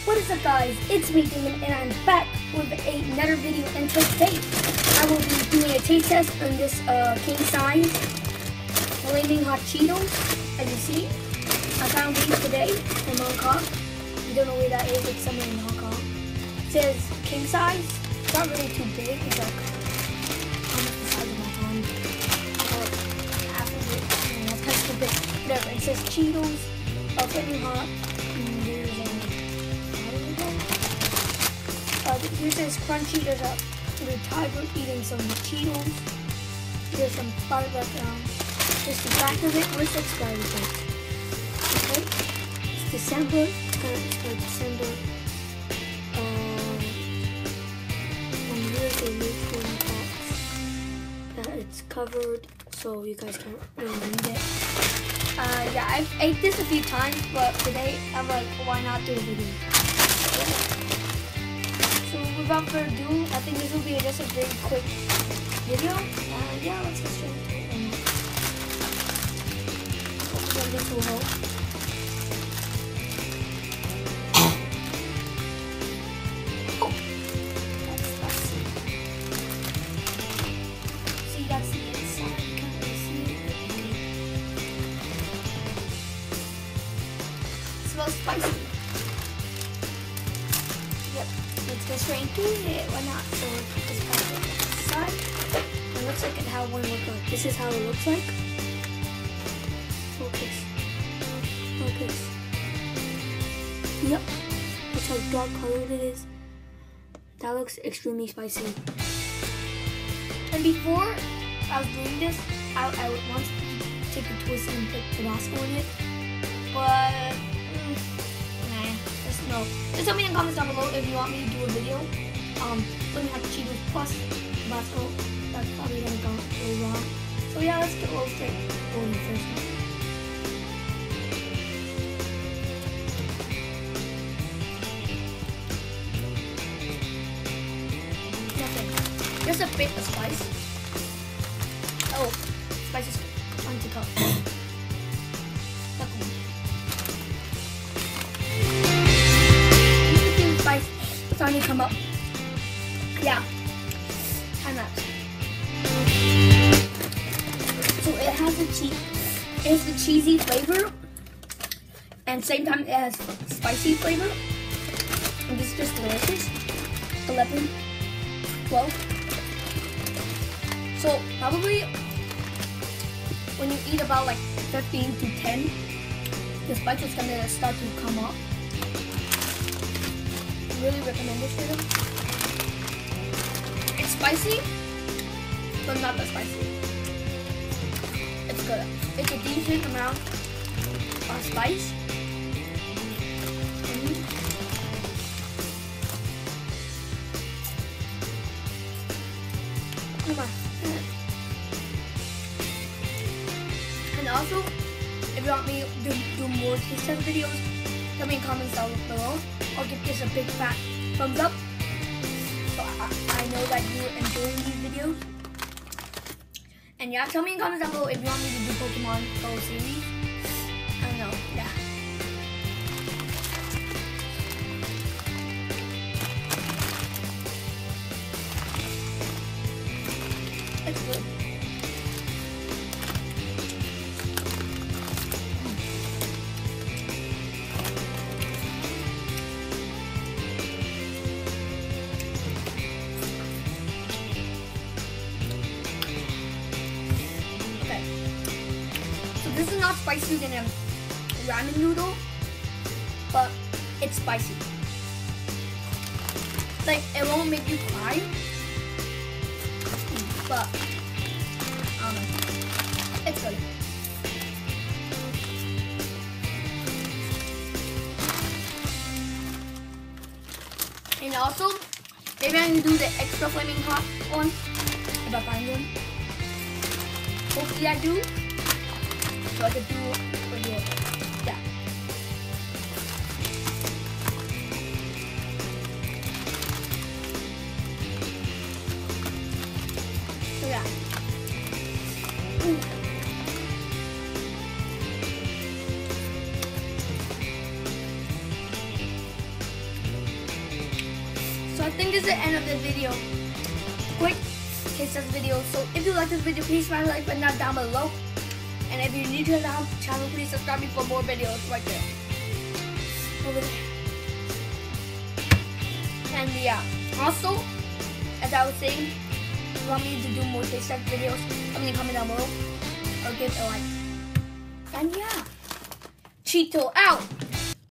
What is up, guys? It's me, Damon, and I'm back with another video. And today I will be doing a taste test on this king size flaming hot Cheetos. As you see, I found these today in Hong Kong. You don't know where that is? It's somewhere in Hong Kong. It says king size. It's not really too big. It's like almost the size of my hand, or half of it. And that's kind of too big. Whatever. It says Cheetos, flaming hot. Here says crunchy. There's a tiger eating some Cheetos. There's some butter background. Just the back of it. Where's the expiry date? Okay. It's December. December. And here's a little box that it's covered, so you guys can't really read it. Yeah, I've ate this a few times, but today I'm like, why not do a video? So without further ado, I think this will be just a very quick video. Yeah, let's get straight into it. And hopefully this will help. Oh, that's spicy. See, that's the inside. You can't really see it. It smells spicy. Yep. Let's go straight into it. Why not? So put this part on the side. It looks like how one would look. This is how it looks like. Focus. Focus. Yep. That's how dark colored it is. That looks extremely spicy. And before I was doing this, I would want to take a twist and put Tabasco in it. But no. Just tell me in the comments down below if you want me to do a video. Let me have Cheetos plus Tabasco. That's probably gonna go wrong. So yeah, let's get a little straight going first one. Nothing. Just a bit of spice. Oh, spice is fun to cut. Starting to come up. Yeah. Time lapse. So it has the cheesy flavor, and same time it has spicy flavor. And this is just delicious. 11, 12. So probably when you eat about like 15 to 10, the spice is gonna start to come up. Really recommend this for them. It's spicy, but not that spicy. It's good. It's a decent amount of spice. Come on. And also, if you want me to do more taste test videos, tell me in comments down below. I'll give this a big fat thumbs up, so I know that you're enjoying these videos. And yeah, tell me in comments down below if you want me to do Pokemon Go series. I don't know, yeah. It's good. This is not spicier than a ramen noodle, but it's spicy. Like, it won't make you cry, but it's good. And also, maybe I can do the extra flaming hot one if I find one. Hopefully I do. So I could do right here. Yeah. So yeah. think this is the end of the video. Quick taste test video. So if you like this video, please smash the like button down below. And if you're new to the channel, please subscribe me for more videos right there. Over there. And yeah, also, as I was saying, if you want me to do more taste test videos, let me comment down below or give a like. And yeah, Cheeto out.